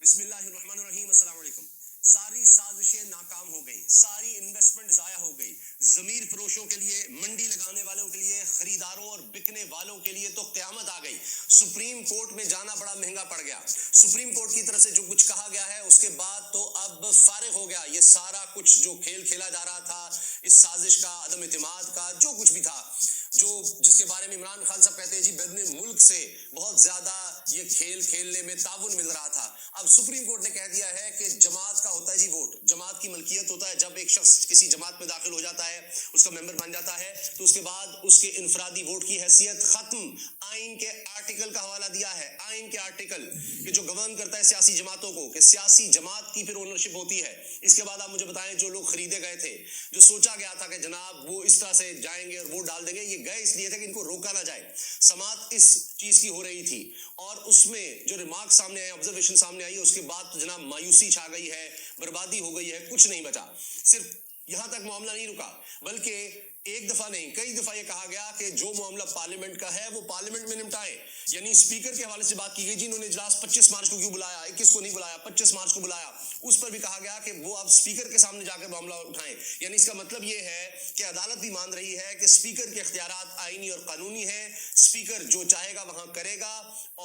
بسم اللہ الرحمن الرحیم. السلام علیکم. ساری سازشیں ناکام ہو گئیں, ساری انویسٹمنٹ ضائع ہو گئی. ضمیر فروشوں کے لیے, منڈی لگانے والوں کے لیے, خریداروں اور بکنے والوں کے لیے تو قیامت آ گئی. سپریم کورٹ میں جانا بڑا مہنگا پڑ گیا. سپریم کورٹ کی طرف سے جو کچھ کہا گیا ہے اس کے بعد تو اب فارغ ہو گیا یہ سارا کچھ جو کھیل کھیلا جا رہا تھا, اس سازش کا, عدم اعتماد کا, جو کچھ بھی تھا, جس کے بارے میں عمران خان صاحب کہتے ہیں جی بیرون ملک سے بہت زیادہ یہ کھیل کھیلنے میں تعاون مل رہا تھا. اب سپریم کورٹ نے کہہ دیا ہے کہ جماعت کا ہوتا ہے جی ووٹ, جماعت کی ملکیت ہوتا ہے. جب ایک شخص کسی جماعت میں داخل ہو جاتا ہے, اس کا ممبر بن جاتا ہے, تو اس کے بعد اس کے انفرادی ووٹ کی حیثیت ختم. آئین کے آرٹیکل کا حوالہ دیا ہے, آئین کے آرٹیکل کہ جو گورن کرتا ہے سیاسی جماعتوں کو, کہ سیاسی جماعت کی پھر اونرشپ ہوتی ہے. اس کے بعد آپ مجھے بتائیں جو لوگ خریدے گئے تھے, جو سوچا گیا تھا کہ جناب وہ اس طرح سے جائیں گے اور ووٹ ڈال دیں گے, یہ گئے اس لیے تھے کہ ان کو روکا نہ جائے. سماعت اس چیز کی ہو رہی تھی اور اس میں جو ریمارک سامنے آئے, آبزرویشن سامنے آئی, اس کے بعد تو جناب مایوسی چھا گئی ہے, بربادی ہو گئی ہے, کچھ نہیں بچا. صرف یہاں تک معاملہ نہیں رکا, بلکہ ایک دفعہ نہیں کئی دفعہ یہ کہا گیا کہ جو معاملہ پارلیمنٹ کا ہے وہ پارلیمنٹ میں نمٹائے. یعنی اسپیکر کے حوالے سے بات کی گئی جی انہوں نے اجلاس 25 مارچ کو کیوں بلایا, 21 کو نہیں بلایا, 25 مارچ کو بلایا. اس پر بھی کہا گیا کہ وہ اب اسپیکر کے سامنے جا کے معاملہ اٹھائیں. یعنی اس کا مطلب یہ ہے کہ عدالت بھی مان رہی ہے کہ اسپیکر کے اختیارات آئینی اور قانونی ہیں. اسپیکر جو چاہے گا وہاں کرے گا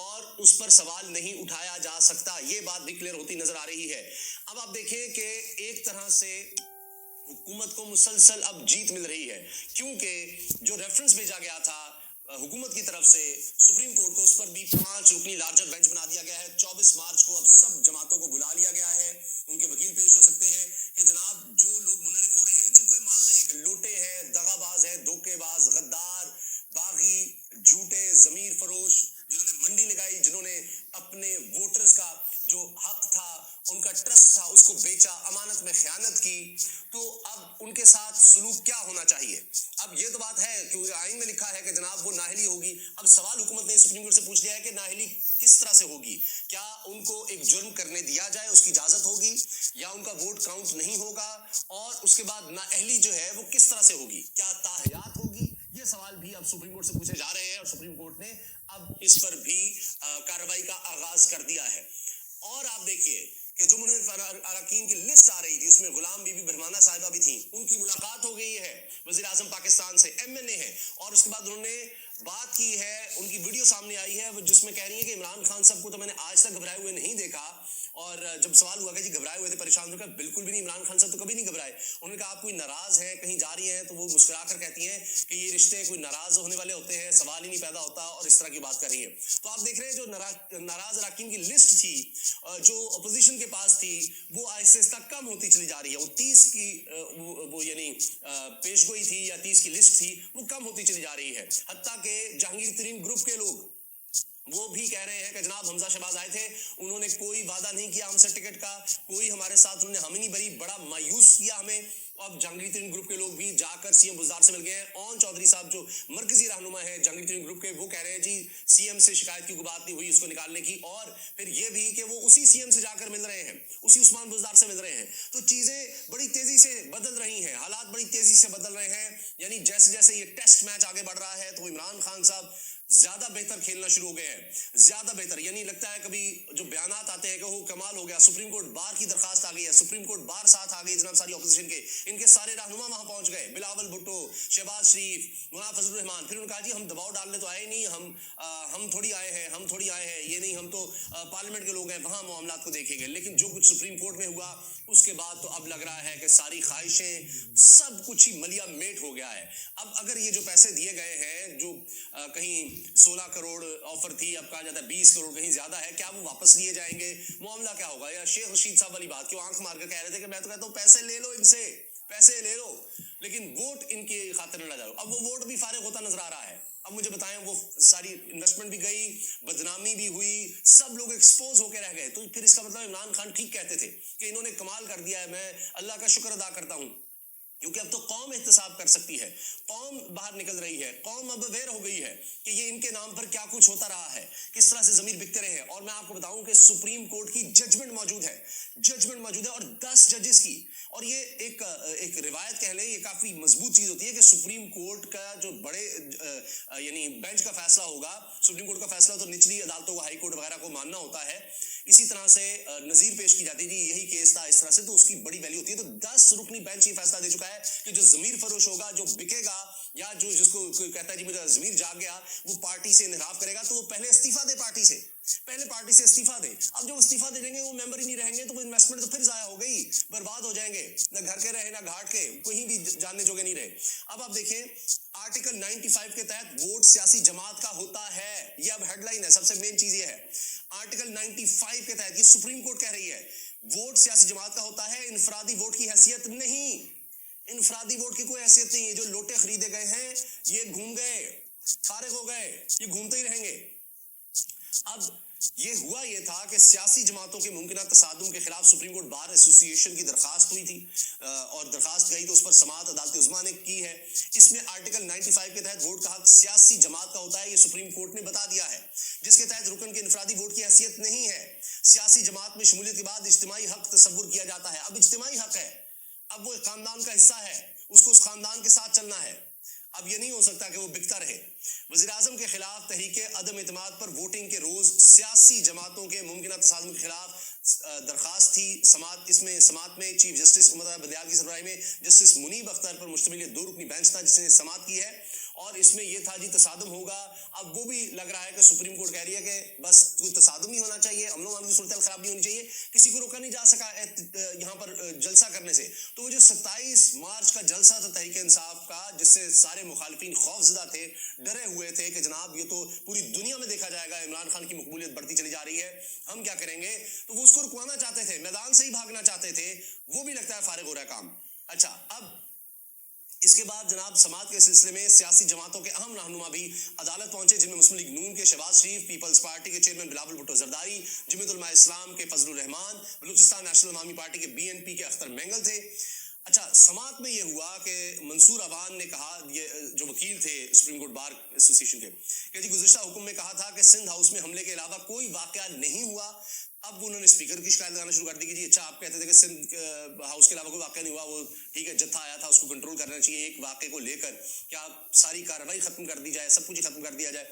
اور اس پر سوال نہیں اٹھایا جا سکتا. یہ بات بھی کلیئر ہوتی نظر آ رہی ہے. اب آپ دیکھیں کہ ایک طرح سے حکومت کو مسلسل اب جیت مل رہی ہے, کیونکہ جو ریفرنس بھیجا گیا تھا حکومت کی طرف سے سپریم کورٹ کو, اس پر بھی 5 رکنی لارجر بینچ بنا دیا گیا ہے. 24 مارچ کو اب سب جماعتوں کو بلا لیا گیا ہے, ان کے وکیل پیش ہو سکتے ہیں کہ جناب جو لوگ منحرف ہو رہے ہیں, جن کو یہ مان رہے ہیں کہ لوٹے ہیں, دغا باز ہیں, دھوکے باز, غدار, باغی, جھوٹے, ضمیر فروش, جنہوں نے منڈی لگائی, جنہوں نے اپنے ووٹرز کا جو حق تھا, ان کا ٹرسٹ تھا, اس کو بیچا, امانت میں خیانت کی, تو اب ان کے ساتھ سلوک کیا ہونا چاہیے. اب یہ تو بات ہے کہ آئین میں لکھا ہے کہ جناب وہ نااہلی ہوگی. اب سوال حکومت نے سپریم کورٹ سے پوچھ لیا ہے کہ نااہلی کس طرح سے ہوگی. کیا ان کو ایک جرم کرنے دیا جائے, اس کی اجازت ہوگی, یا ان کا ووٹ کاؤنٹ نہیں ہوگا, اور اس کے بعد نااہلی جو ہے وہ کس طرح سے ہوگی, کیا تاحیات ہوگی. یہ سوال بھی اب سپریم کورٹ سے پوچھے جا رہے ہیں اور سپریم کورٹ نے اب اس پر بھی کارروائی کا آغاز کر دیا ہے. اور آپ دیکھیے کہ جو منحرف اراکین کی لسٹ آ رہی تھی, اس میں غلام بی بی برہمانہ صاحبہ بھی تھیں, ان کی ملاقات ہو گئی ہے وزیر اعظم پاکستان سے, MNA ہے, اور اس کے بعد انہوں نے بات کی ہے, ان کی ویڈیو سامنے آئی ہے جس میں کہہ رہی ہے کہ عمران خان صاحب کو تو میں نے آج تک گھبرائے ہوئے نہیں دیکھا. اور جب سوال ہوا کہ جی گھبرائے ہوئے تھے, پریشان ہو کر, بالکل بھی نہیں, عمران خان صاحب تو کبھی نہیں گھبرائے. انہوں نے کہا آپ کوئی ناراض ہیں, کہیں جا رہی ہیں, تو وہ مسکرا کر کہتی ہیں کہ یہ رشتے کوئی ناراض ہونے والے ہوتے ہیں, سوال ہی نہیں پیدا ہوتا, اور اس طرح کی بات کر رہی ہیں. تو آپ دیکھ رہے ہیں جو ناراض اراکین کی لسٹ تھی, جو اپوزیشن کے پاس تھی, وہ آہستہ آہستہ کم ہوتی چلی جا رہی ہے. وہ 30 کی وہ یعنی پیش گوئی تھی یا 30 کی لسٹ تھی, وہ کم ہوتی چلی جا رہی ہے. حتیٰ کہ جہانگیر ترین گروپ کے لوگ وہ بھی کہہ رہے ہیں کہ جناب حمزہ شہباز آئے تھے, انہوں نے کوئی وعدہ نہیں کیا ہم سے ٹکٹ کا, کوئی ہمارے ساتھ انہوں نے ہم ہی نہیں بھری, بڑا مایوس کیا ہمیں. اب جہانگیر ترین گروپ کے لوگ بھی جا کر سی ایم بزدار سے مل گئے ہیں. اون چودھری صاحب جو مرکزی رہنما ہے جہانگیر ترین گروپ کے, وہ کہہ رہے ہیں جی سی ایم سے شکایت کی کوئی بات نہیں ہوئی اس کو نکالنے کی, اور پھر یہ بھی کہ وہ اسی سی ایم سے جا کر مل رہے ہیں, اسی عثمان بزدار سے مل رہے ہیں. تو چیزیں بڑی تیزی سے بدل رہی ہیں, حالات بڑی تیزی سے بدل رہے ہیں. یعنی جیسے جیسے یہ ٹیسٹ میچ آگے بڑھ رہا ہے تو عمران خان صاحب زیادہ بہتر کھیلنا شروع ہو گئے ہیں, زیادہ بہتر. یعنی لگتا ہے کبھی جو بیانات آتے ہیں کہ وہ کمال ہو گیا, سپریم کورٹ بار کی درخواست آ گئی ہے, سپریم کورٹ بار ساتھ آ گئی جناب ساری اپوزیشن کے, ان کے سارے رہنما وہاں پہنچ گئے, بلاول بھٹو, شہباز شریف, مولانا فضل الرحمان. پھر انہوں نے کہا جی ہم دباؤ ڈالنے تو آئے نہیں, ہم تھوڑی آئے ہیں, ہم تھوڑی آئے ہیں, یہ نہیں, ہم تو پارلیمنٹ کے لوگ ہیں, وہاں معاملات کو دیکھیں گے. لیکن جو کچھ سپریم کورٹ میں ہوا اس کے بعد تو اب لگ رہا ہے کہ ساری خواہشیں سب کچھ ہی ملیا میٹ ہو گیا ہے. اب اگر یہ جو پیسے دیے گئے ہیں, جو کہیں 16 کروڑ آفر تھی, اب کہا جاتا ہے 20 کروڑ, کہیں زیادہ ہے, کیا وہ واپس لیے جائیں گے, معاملہ کیا ہوگا. یا شیخ رشید صاحب والی بات کہ وہ آنکھ مار کر کہہ رہے تھے کہ میں تو کہتا ہوں پیسے لے لو ان سے, پیسے لے لو, لیکن ووٹ ان کی خاطر نہ ڈالو. اب وہ ووٹ بھی فارغ ہوتا نظر آ رہا ہے. اب مجھے بتائیں, وہ ساری انویسٹمنٹ بھی گئی, بدنامی بھی ہوئی, سب لوگ ایکسپوز ہو کے رہ گئے. تو پھر اس کا مطلب عمران خان ٹھیک کہتے تھے کہ انہوں نے کمال کر دیا ہے. میں اللہ کا شکر ادا کرتا ہوں کیونکہ اب تو قوم احتساب کر سکتی ہے, قوم باہر نکل رہی ہے, قوم اب اویئر ہو گئی ہے کہ یہ ان کے نام پر کیا کچھ ہوتا رہا ہے, کس طرح سے ضمیر بکتے رہے ہیں. اور میں آپ کو بتاؤں کہ سپریم کورٹ کی ججمنٹ موجود ہے, ججمنٹ موجود ہے, اور 10 ججز کی. اور یہ ایک روایت کہہ لیں, یہ کافی مضبوط چیز ہوتی ہے کہ سپریم کورٹ کا جو بڑے یعنی بینچ کا فیصلہ ہوگا, سپریم کورٹ کا فیصلہ تو نچلی عدالتوں کو, ہائی کورٹ وغیرہ کو ماننا ہوتا ہے, इसी तरह से नजीर पेश की जाती है, जी यही केस था, इस तरह से, तो उसकी बड़ी वैल्यू होती है। तो 10 रुकनी बेंच ये फैसला दे चुका है कि जो जमीर फरोश होगा, जो बिकेगा, या जो जिसको कहता है जी मेरा जमीर जाग गया, वो पार्टी से इनहराफ करेगा, तो वो पहले इस्तीफा दे, पार्टी से इस्तीफा दे। अब जब इस्तीफा दे देंगे, वो मेंबर ही नहीं रहेंगे, तो वो इन्वेस्टमेंट तो फिर जाया हो गई, बर्बाद हो जाएंगे, ना घर के रहे ना घाट के, कहीं भी जानने जोगे नहीं रहे। अब आप देखें, आर्टिकल 95 के तहत वोट सियासी जमात का होता है, ये अब हेडलाइन है, सबसे मेन चीज ये है। आर्टिकल 95 के तहत, ये सुप्रीम कोर्ट कह रही है, वोट सियासी जमात का होता है, इनफरादी वोट की हैसियत नहीं। इनफरादी वोट की कोई हैसियत नहीं है। जो लोटे खरीदे गए हैं, ये घूम गए, फारिग हो गए, ये घूमते ही रहेंगे। अब ये हुआ ये था कि सियासी जमातों के मुमकिना तसादुम के खिलाफ सुप्रीम कोर्ट बार एसोसिएशन की दरखास्त हुई थी, और दरखास्त गई तो उस पर समाअत अदालत उज़्मा ने की है। इसमें आर्टिकल 95 के तहत वोट का हक सियासी जमात का होता है, ये सुप्रीम कोर्ट ने बता दिया है, जिसके तहत रुकन के इनफरादी वोट की हैसियत नहीं है। सियासी जमात में शमूलियत के बाद इज्तिमाई हक तसव्वुर किया जाता है। अब इज्तिमाई हक है, अब वो एक खानदान का हिस्सा है, उसको उस खानदान के साथ चलना है। अब ये नहीं हो सकता कि वो बिकता रहे। वज़ीर आज़म के खिलाफ तहरीके अदम इत्मीनाद पर वोटिंग के रोज सियासी जमातों के मुमकिना तसादुम के खिलाफ दरखास्त थी। समात में चीफ जस्टिस उमर बंदयाल की सरबराही में जस्टिस मुनीब अख्तर पर मुश्तमिल 2 रुकनी बेंच था, जिसने समात की है, और इसमें यह था जी तसादुम होगा। अब वो भी लग रहा है कि सुप्रीम कोर्ट कह रही है कि बस कोई तसादुम ही होना चाहिए, अमनो अमान की सूरत खराब नहीं होनी चाहिए, किसी को रोका नहीं जा सका यहाँ पर जलसा करने से। तो वो जो 27 मार्च का जलसा था तहरीक इंसाफ का, जिससे सारे मुखालिफिन खौफजदा थे, डरे हुए थे कि जनाब ये तो पूरी दुनिया में देखा जाएगा, इमरान खान की मकबूलियत बढ़ती चली जा रही है, हम क्या करेंगे, तो वो उसको रुकवाना चाहते थे, मैदान से ही भागना चाहते थे। वो भी लगता है फारिग हो रहा है काम। अच्छा, अब इसके बाद जनाब समात के सिलसिले में सियासी जमातों के अहम रहनुमा भी अदालत पहुंचे, जिनमें मुस्लिम लीग नून के शहबाज शरीफ, पीपल्स पार्टी के चेयरमैन बिलावल भुट्टो जरदारी, जमीयत उलमा इस्लाम के फजलुर रहमान, बलूचिस्तान नेशनल अवामी पार्टी के BNP के अख्तर मेंगल थे। अच्छा, समात में यह हुआ कि मंसूर अवान ने कहा, ये जो वकील थे सुप्रीम कोर्ट बार एसोसिएशन के, कि जी गुज़िश्ता हुक्म में कहा था कि सिंध हाउस में हमले के अलावा कोई वाकया नहीं हुआ। अब उन्होंने स्पीकर की शिकायत लगाना शुरू कर दी कि जी अच्छा, आप कहते थे कि सिंध हाउस के अलावा कोई वाकया नहीं हुआ, वो ठीक है, जत्था आया था, उसको कंट्रोल करना चाहिए, एक वाकये को लेकर क्या सारी कार्रवाई खत्म कर दी जाए, सब कुछ खत्म कर दिया जाए,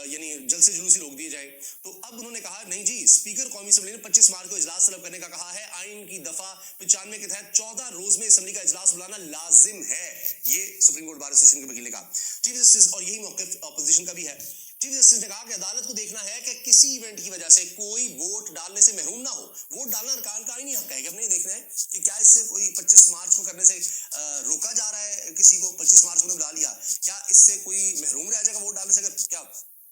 यानी जलसे जुलूस ही रोक दिए जाए। तो अब उन्होंने कहा नहीं जी, स्पीकर कौमी असेंबली ने 25 मार्च को इजलास तलब करने का कहा है। आइन की दफा 95 के तहत 14 रोज में असेंबली का इजलास बुलाना लाजिम है, ये सुप्रीम कोर्ट बार एसोसिएशन के वकील ने कहा, चीफ जस्टिस, और यही मौक़िफ़ अपोजिशन का भी है। चीफ जस्टिस ने कहा कि अदालत को देखना है कि किसी इवेंट की वजह से कोई वोट डालने से महरूम ना हो। वोट डालना अरकान का आईनी हक है, कि हमने देखना है कि क्या इससे कोई 25 मार्च को करने से रोका जा रहा है, किसी को 25 मार्च को बुला लिया, क्या इससे कोई महरूम रह जाएगा वोट डालने से? अगर क्या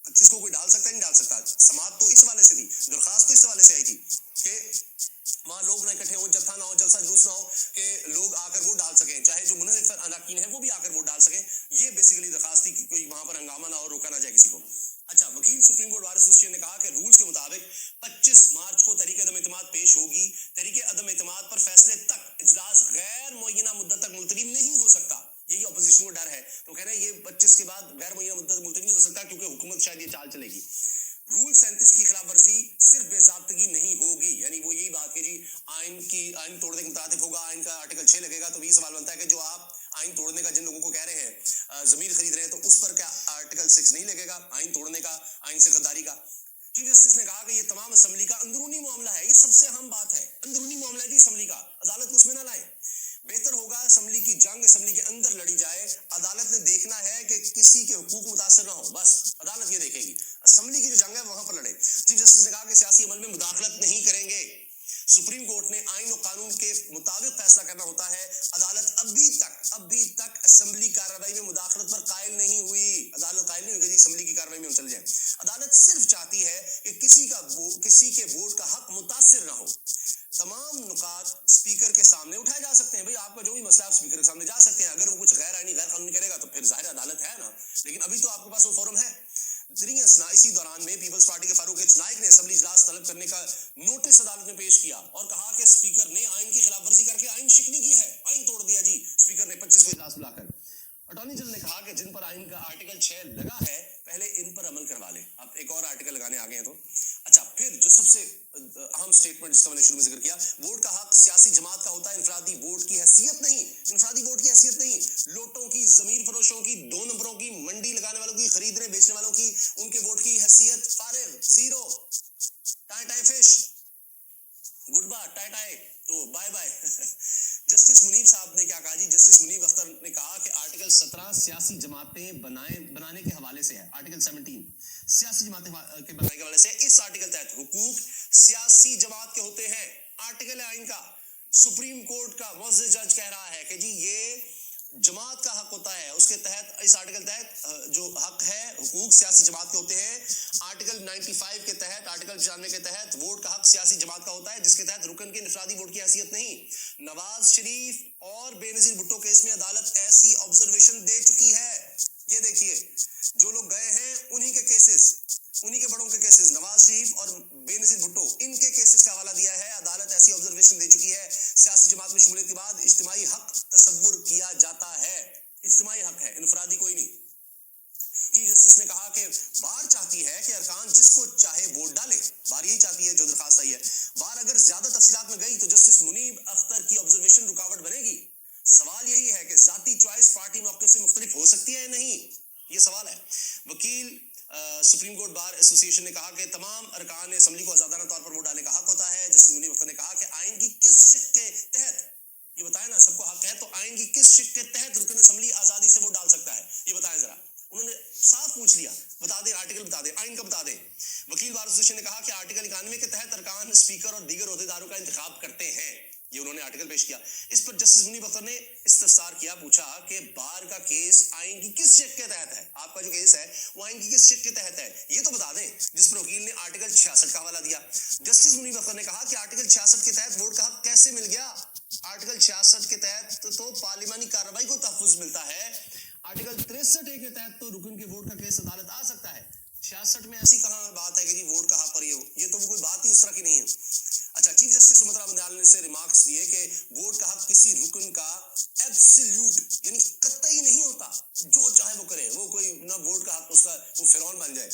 25 को कोई डाल सकता है, नहीं डाल सकता? समात तो इस वाले से थी, दरखास्त तो इस वाले से आई थी कि वहां लोग ना इकट्ठे हो, जत्था ना हो, जलसा जुलूस ना हो, कि लोग आकर वोट डाल सकें, चाहे जो मुनफ़िर अरकान है वो भी आकर वोट डाल सकें। ये बेसिकली दरखास्त थी कि कोई वहां पर हंगामा ना हो, रोका ना जाए किसी को। अच्छा, वकील सुप्रीम कोर्ट बार एसोसिएशन ने कहा कि रूल्स के मुताबिक 25 मार्च को तहरीक अदम इत्मीनाद पेश होगी। तहरीक अदम इत्मीनाद पर फैसले तक इजलास गैर मुअय्यना मुद्दत तक मुलतवी नहीं हो सकता। यही अपोजिशन को डर है, तो कह रहे हैं ये 25 के बाद गैर मुअय्यना मुद्दत मुलतवी नहीं हो सकता, क्योंकि हुकूमत शायद ये चाल चलेगी। रूल 37 की खिलाफ वर्जी सिर्फ बेज़ाब्तगी नहीं होगी, यानी वो यही बात कि जी आइन तोड़ने के मुताबिक होगा, आइन का आर्टिकल 6 लगेगा। तो भी सवाल बनता है कि जो आप आइन तोड़ने का जिन लोगों को कह रहे हैं, जमीर खरीद रहे हैं, तो उस पर क्या आर्टिकल 6 नहीं लगेगा आइन तोड़ने का, आइन से गद्दारी का? चीफ जस्टिस ने कहा कि ये तमाम असेंबली का अंदरूनी मामला है, ये सबसे अहम बात है, अंदरूनी मामला है जी असेंबली का, अदालत को उसमें ना लाए। बेहतर होगा असेंबली की जंग असेंबली के अंदर लड़ी जाए। अदालत ने देखना है कि किसी के हुकूक मुतासर ना हो, बस अदालत ये देखेगी, असेंबली की जो जंग है वहां पर लड़े। चीफ जस्टिस ने कहा कि सियासी अमल में मुदाखलत नहीं करेंगे। सुप्रीम कोर्ट ने आइन और कानून के मुताबिक फैसला करना होता है। अदालत अभी तक असेंबली कार्रवाई में मुदाखलत पर कायल नहीं हुई। अदालत कायल नहीं हुई कि असेंबली की कार्रवाई में हम चल जाए। अदालत सिर्फ चाहती है कि किसी के वोट का हक मुतासिर ना हो। तमाम नुकात स्पीकर के सामने उठाए जा सकते हैं। भाई आपका जो भी मसला आप स्पीकर के सामने जा सकते हैं। अगर वो कुछ गैर आईनी गैर कानूनी करेगा तो फिर जाहिर अदालत है ना, लेकिन अभी तो आपके पास वो फोरम है। इसी दौरान में पीपल्स पार्टी के फारूक एच नाइक ने असेंबली इजलास तलब करने का नोटिस अदालत में पेश किया और कहा कि स्पीकर ने आइन की खिलाफ वर्जी करके आइन शिकनी की है, आइन तोड़ दिया जी स्पीकर ने 25 को इजलास बुलाकर। अटॉर्नी जनरल ने कहा कि जिन पर आइन का आर्टिकल 6 लगा है पहले इन पर अमल करवा लें। अब एक और आर्टिकल लगाने आ गए हैं तो अच्छा, फिर जो सबसे अहम स्टेटमेंट जिसका मैंने शुरू में जिक्र किया, वोट का हक सियासी जमात का होता है, इनफरादी वोट की हैसियत नहीं। इनफरादी वोट की हैसियत नहीं, लोटों की, जमीर फरोशों की, 2 नंबरों की, मंडी लगाने वालों की, खरीदने बेचने वालों की, उनके वोट की हैसियत फारिग, zero. Tie tie fish, good bye, tie tie, तो बाय बाय। जस्टिस मुनीब साहब ने क्या कहा जी? जस्टिस मुनीब अख्तर ने कहा कि आर्टिकल 17 सियासी जमातें बनाने के हवाले से है। आर्टिकल 17 सियासी जमातें के बनाने के हवाले से, इस आर्टिकल तहत हुकूक सियासी जमात के होते हैं। आर्टिकल है आइन का। सुप्रीम कोर्ट का मुअज़्ज़िज़ जज कह रहा है कि जी ये जमात का हक होता है। उसके तहत, इस आर्टिकल तहत जो हक है, हुकूक सियासी जमात के होते हैं। आर्टिकल 95 के तहत, आर्टिकल 95 के तहत वोट का हक सियासी जमात का होता है, जिसके तहत रुकन के इनफरादी वोट की हैसियत नहीं। नवाज शरीफ और बेनजीर भुट्टो केस में अदालत ऐसी ऑब्जर्वेशन दे चुकी है। ये देखिए, जो लोग गए हैं उन्हीं के केसेस, उन्हीं के बड़ों के केसेस, नवाज शरीफ और बेनजीर भुट्टो, इनके केसेस का हवाला दिया है। अदालत ऐसी ऑब्जर्वेशन दे चुकी है। सियासी जमात में शमूलियत के बाद इज्तिमाई हक तसव्वुर किया जाता है। इज्तिमाई हक है, इनफरादी कोई नहीं। चीफ जस्टिस ने कहा कि बार चाहती है कि अरकान जिसको चाहे वोट डाले। बार यही चाहती है जो दरखास्त आई है। बार अगर ज्यादा तफसीलात में गई तो जस्टिस मुनीब अख्तर की ऑब्जर्वेशन रुकावट बनेगी। सवाल यही है कि जाती चॉइस पार्टी मौके से मुख्तलिफ हो सकती है या नहीं, ये सवाल है। वकील सुप्रीम कोर्ट बार एसोसिएशन ने कहा कि तमाम अरकान असेंबली को आजादाना तौर पर वोट डालने का हक होता है। जस्टिस मुनीब अख्तर ने कहा कि आइन की किस शिक के तहत, ये बताएं ना, सबको हक है, तो आइन की किस शिक के तहत रुकन असेंबली आजादी से वोट डाल सकता है, ये बताएं जरा। उन्होंने साफ पूछ लिया, बता दें, आर्टिकल बता दें, आइन का बता दें। वकील बार एसोसिएशन ने कहा कि आर्टिकल 91 के तहत अरकान स्पीकर और दीगर ओहदेदारों का इंतखाब करते हैं। ये उन्होंने आर्टिकल पेश किया। इस पर जस्टिस मुनीब अख्तर ने इस्तफसार किया, पूछा कि बार का केस आइन की किस शिक के तहत है? आपका जो केस है वो आइन की किस शिक के तहत है, ये तो बता दें। जिस पर वकील ने आर्टिकल 66 का हवाला दिया। जस्टिस मुनीब अख्तर ने कहा कि आर्टिकल 66 के तहत वोट का हक कैसे मिल गया? आर्टिकल 66 के तहत तो पार्लिमानी कार्रवाई को तहफ्फुज मिलता है। आर्टिकल 63 के तहत तो रुकन के वोट का केस अदालत आ सकता है। 66 में ऐसी कहां बात है कि जी वोट का हक और ये तो वो कोई बात ही उस तरह की नहीं है। अच्छा, चीफ जस्टिस सुमित्रा बंदयाल ने से रिमार्क्स दिए कि वोट का हक किसी रुकन का एब्सोल्यूट यानी कतई नहीं होता, जो चाहे वो करे, वो कोई ना वोट का हक उसका वो फिरौन बन जाए।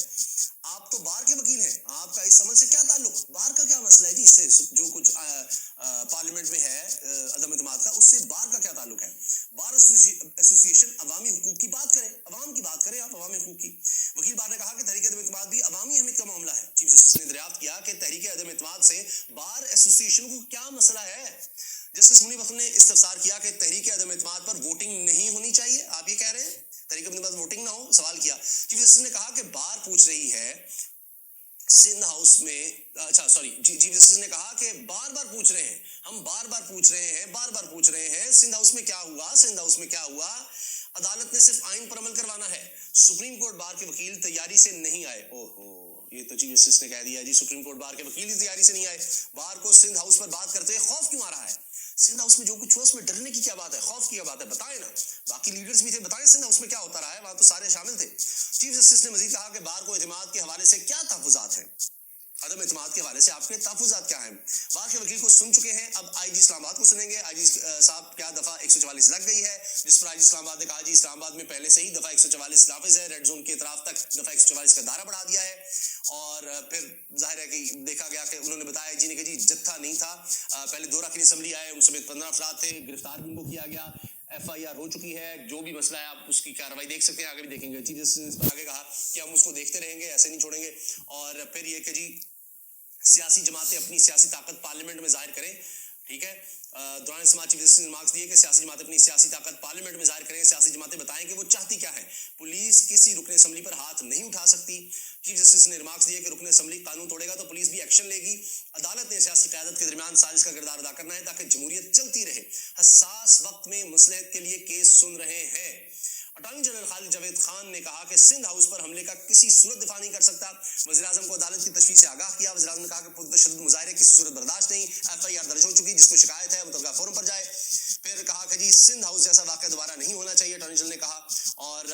आप तो बार के वकील हैं, आपका इस समझ से क्या ताल्लुक? बार का क्या मसला है जी? इससे जो कुछ पार्लियामेंट में है अदम इत्मीनाद का, उससे बार का क्या ताल्लुक है? बार एसोसिएशन अवामी हुकूक की बात करे, अवाम की बात करें आप, अवामी हुकूक की। वकील बार ने कहा कि तहरीक अदम इत्मीनाद भी अवामी अहमियत का मामला है। चीफ जस्टिस ने दरियाफ्त किया कि तहरीक अदम इत्मीनाद से बार एसोसिएशन को क्या मसला है। जस्टिस मुनीब अख्तर ने इस्तफसार किया कि तहरीक अदम इत्मीनाद पर वोटिंग नहीं होनी चाहिए। आप ये कह रहे हैं तहरीक अदम इत्मीनाद वोटिंग ना हो? सवाल किया। चीफ जस्टिस ने कहा कि बार पूछ रही है सिंध हाउस में, अच्छा सॉरी, चीफ जस्टिस ने कहा कि बार बार पूछ रहे हैं, हम बार बार पूछ रहे हैं सिंध हाउस में क्या हुआ, सिंध हाउस में क्या हुआ। अदालत ने सिर्फ आइन पर अमल करवाना है। सुप्रीम कोर्ट बार के वकील तैयारी से नहीं आए। ओहो, ये तो चीफ जस्टिस ने कह दिया जी, सुप्रीम कोर्ट बार के वकील ही तैयारी से नहीं आए। बार को सिंध हाउस पर बात करते हुए खौफ क्यों आ रहा है? सिंध हाउस में जो कुछ हुआ उसमें डरने की क्या बात है, खौफ की क्या बात है? बताएं ना, बाकी लीडर्स भी थे, बताएं सिंध हाउस में क्या होता रहा है, वहां तो सारे शामिल थे। चीफ जस्टिस ने मजीद कहा कि बार को एतमाद के हवाले से क्या तहफ़्फ़ुज़ात हैं, अदम इत्मीनाद के हवाले से आपके तहफ़्फ़ुज़ात क्या हैं। बार के वकील को सुन चुके हैं, अब आईजी इस्लामाबाद को सुनेंगे। आईजी साहब, क्या दफा 144 लग गई है, जिस पर आईजी इस्लामाबाद ने कहा जी इस्लामाबाद में पहले से ही दफा 144 नाफिज है, रेड जोन के इतराफ तक दफा 144 का दायरा बढ़ा दिया है। और फिर जाहिर है कि देखा गया कि उन्होंने बताया जी ने कि जी जत्था नहीं था, पहले 2 रकानी असेंबली आए, उन समेत 15 अफराद थे, गिरफ्तार भी उनको किया गया, FIR हो चुकी है। जो भी मसला है आप उसकी कार्रवाई देख सकते हैं, आगे भी देखेंगे। चीफ जस्टिस ने इस पर आगे कहा कि हम उसको देखते रहेंगे, ऐसे नहीं छोड़ेंगे। और फिर ये कि जी सियासी जमातें अपनी सियासी ताकत पार्लियामेंट में जाहिर करें, ठीक है। दौरान समाज चीफ जस्टिस ने मार्क्स दिए कि सियासी जमातें अपनी सियासी ताकत पार्लियामेंट में जाहिर करें, सियासी जमातें बताएं कि वो चाहती क्या है। पुलिस किसी रुकन असेंबली पर हाथ नहीं उठा सकती। चीफ जस्टिस ने रिमार्क्स दिए कि रुकन असेंबली कानून तोड़ेगा तो पुलिस भी एक्शन लेगी। अदालत ने सियासी क़यादत के दरमियान साजिश का किरदार अदा करना है ताकि जमहूरियत चलती रहे। हसास वक्त में मसलहत के लिए केस सुन रहे हैं। अटॉर्नी जनरल खालिद जावेद खान ने कहा कि सिंध हाउस पर हमले का किसी सूरत दिफा नहीं कर सकता। वज़ीर-ए-आज़म को अदालत की तशवीश से आगाह किया। वज़ीर-ए-आज़म ने कहा कि पुरतशद्दुद मुज़ाहिरे किसी सूरत बर्दाश्त नहीं। FIR दर्ज हो चुकी, जिसको शिकायत है मुतलका फोरम पर जाए। फिर कहा कि जी सिंध हाउस जैसा वाक़या दोबारा नहीं होना चाहिए, अटॉर्नी जनरल ने कहा। और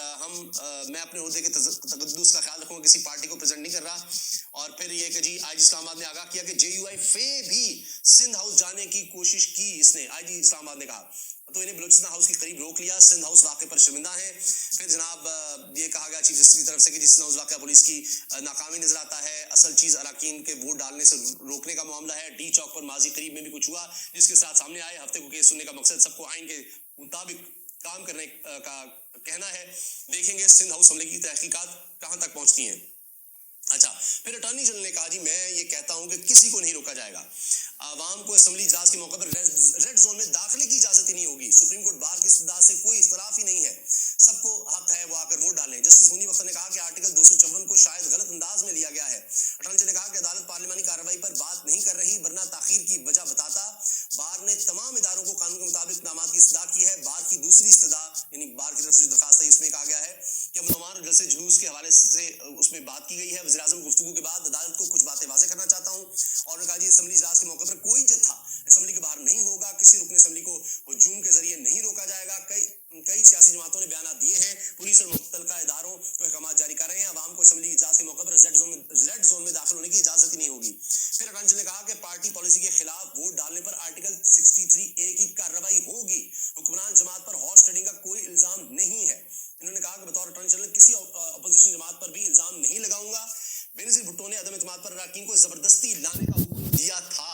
मैं अपने ओहदे के तक़द्दुस का ख्याल रखूँगा, किसी पार्टी को प्रेजेंट नहीं कर रहा। और फिर ये कि जी आईजी इस्लामाबाद ने आगाह किया कि JUI फे भी सिंध हाउस जाने की कोशिश की इसने, आईजी इस्लामाबाद ने कहा, तो इन्हें बलूचिस्तान हाउस के करीब रोक लिया। सिंध हाउस वाक़े पर शर्मिंदा है। फिर जनाब ये कहा गया चीफ जस्टिस की तरफ से कि जिस हाउस वाक़या पुलिस की नाकामी नजर आता है, असल चीज़ अरकान के वोट डालने से रोकने का मामला है। डी चौक पर माजी करीब में भी कुछ हुआ जिसके साथ सामने आए। हफ्ते को केस सुनने का मकसद सबको आइन के मुताबिक काम करने का कहना है। देखेंगे सिंध हाउस हमले की तहकीकात कहाँ तक पहुँचती हैं। اچھا، پھر اٹارنی جنرل نے کہا جی میں یہ کہتا ہوں کہ کسی کو نہیں روکا جائے گا، عوام کو اسمبلی اجلاس کے موقع پر ریڈ زون میں داخلے کی اجازت ہی نہیں ہوگی، سپریم کورٹ بار کی استدعا سے کوئی اختلاف ہی نہیں ہے، سب کو حق ہے وہ آ کر ووٹ ڈالیں۔ جسٹس منیب اختر نے کہا کہ آرٹیکل 254 کو شاید غلط انداز میں لیا گیا ہے۔ اٹارنی جنرل نے کہا کہ عدالت پارلیمانی کارروائی پر بات نہیں کر رہی ورنہ تاخیر کی وجہ بتاتا۔ بار نے تمام اداروں کو قانون کے مطابق اقدامات کی استدعا کی ہے۔ بار کی دوسری استدعا یعنی بار کی طرف سے جو درخواست ہے اس میں کہا گیا ہے کہ امن و امان اور جلسے جلوس کے حوالے سے اس میں بات کی گئی ہے۔ وزیر اعظم گفتگو کے بعد عدالت کو کچھ باتیں واضح کرنا چاہتا ہوں، اور نے کہا جی اسمبلی اجلاس کے موقع پر کوئی جتھا اسمبلی کے باہر نہیں ہوگا، کسی رکن اسمبلی کو ہجوم کے ذریعے نہیں روکا جائے گا۔ کئی سیاسی جماعتوں نے بیانات دیے ہیں، پولیس اور متعلقہ اداروں کو احکامات جاری کر رہے ہیں، عوام کو اسمبلی اجلاس کے موقع پر ریڈ زون میں داخل ہونے کی اجازت ہی نہیں ہوگی۔ پھر اٹارنی جنرل نے کہا کہ پارٹی پالیسی کے خلاف ووٹ ڈالنے پر آرٹیکل 63A کی کارروائی ہوگی۔ حکمران جماعت پر ہارس ٹریڈنگ کا کوئی الزام نہیں ہے۔ انہوں نے کہا کہ بطور اٹارنی جنرل کسی اپوزیشن جماعت پر بھی الزام نہیں لگاؤں گا۔ بینظیر بھٹو نے عدم اعتماد پر اراکین کو زبردستی لانے کا حکم دیا تھا۔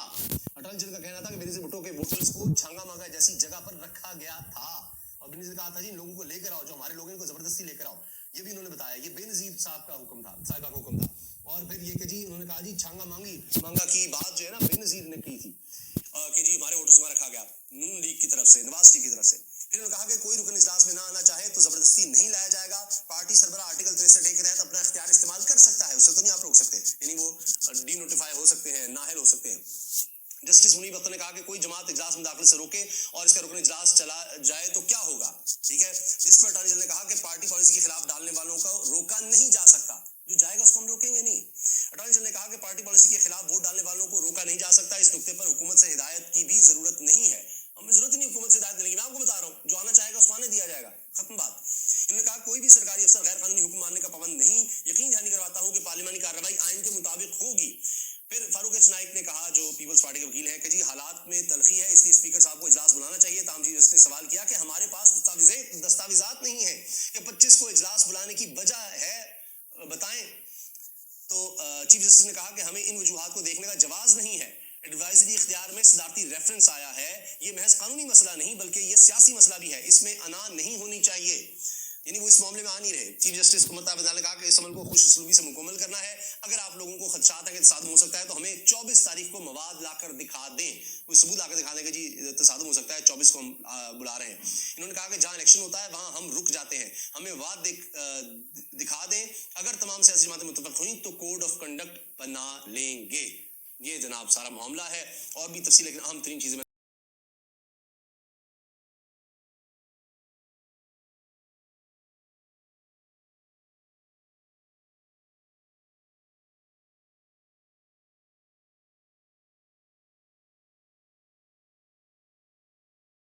اٹارنی جنرل کا کہنا تھا کہ بینظیر بھٹو کے ووٹرز کو چھانگا مانگا جیسی جگہ پر رکھا گیا تھا، اور بینظیر کہا تھا جی ان لوگوں کو لے کر آؤ، جو ہمارے لوگ ہیں ان کو زبردستی لے کر آؤ۔ یہ بھی انہوں نے بتایا، یہ بینظیر صاحب کا حکم تھا، صاحبہ کا حکم تھا۔ اور پھر یہ کہ جی انہوں نے کہا جی چھانگا مانگا کی بات جو ہے نا بینظیر نے کی تھی کہ جی ہمارے ووٹرز کو رکھا گیا نون لیگ کی طرف سے، نواز شریف کی طرف سے۔ پھر انہوں نے کہا کہ کوئی رکن اجلاس میں نہ آنا چاہے تو زبردستی نہیں لایا جائے گا، پارٹی سربراہ آرٹیکل 63A کے تحت اپنا اختیار استعمال کر سکتا ہے، اسے تو نہیں آپ روک سکتے، یعنی وہ ڈی نوٹیفائی ہو سکتے ہیں، نااہل ہو سکتے ہیں۔ جسٹس منیب اختر نے کہا کہ کوئی جماعت اجلاس میں داخلے سے روکے اور اس کا رکن اجلاس چلا جائے تو کیا ہوگا، ٹھیک ہے، جس پر اٹارنی جنرل نے کہا کہ پارٹی پالیسی کے خلاف ڈالنے والوں کو روکا نہیں جا سکتا، جو جائے گا اس کو ہم روکیں گے نہیں۔ اٹارنی جنرل نے کہا کہ پارٹی پالیسی کے خلاف ووٹ ڈالنے والوں کو روکا نہیں جا سکتا، اس نقطے پر حکومت سے ہدایت کی بھی ضرورت نہیں ہے، ہمیں ضرورت نہیں حکومت سے ہدایت دینے کی، میں آپ کو بتا رہا ہوں جو آنا چاہے گا اس کو آنے دیا جائے گا، ختم بات۔ انہوں نے کہا کوئی بھی سرکاری افسر غیر قانونی حکم ماننے کا پابند نہیں، یقین دہانی کرواتا ہوں کہ پارلیمانی کارروائی آئین کے مطابق ہوگی۔ پھر فاروق ایچ نائک نے کہا جو پیپلز پارٹی کے وکیل ہیں کہ جی حالات میں تلخی ہے، اس لیے اسپیکر صاحب کو اجلاس بلانا چاہیے، تاہم چیف جسٹس نے سوال کیا کہ ہمارے پاس دستاویزات نہیں ہیں کہ 25 کو اجلاس بلانے کی وجہ ہے بتائیں، تو چیف جسٹس نے کہا کہ ہمیں ان وجوہات کو دیکھنے کا جواز نہیں ہے، ایڈوائزری اختیار میں صدارتی ریفرنس آیا ہے، یہ محض قانونی مسئلہ نہیں بلکہ یہ سیاسی مسئلہ بھی ہے، اس میں انا نہیں ہونی چاہیے، یعنی وہ اس معاملے میں آ نہیں رہے۔ چیف جسٹس امت عابد نے کہا کہ اس عمل کو خوش اسلوبی سے مکمل کرنا ہے، اگر آپ لوگوں کو خدشات ہیں کہ تصادم ہو سکتا ہے تو ہمیں 24 تاریخ کو مواد لا کر دکھا دیں، کوئی ثبوت لا کر دکھا دیں کہ جی تصادم ہو سکتا ہے، 24 کو ہم بلا رہے ہیں۔ انہوں نے کہا کہ جہاں الیکشن ہوتا ہے وہاں ہم رک جاتے ہیں، ہمیں واد دکھا دیں، اگر تمام سیاسی جماعتیں متفق ہوئیں تو کوڈ آف کنڈکٹ بنا لیں گے۔ یہ جناب سارا معاملہ ہے، اور بھی تفصیل لیکن اہم ترین چیزیں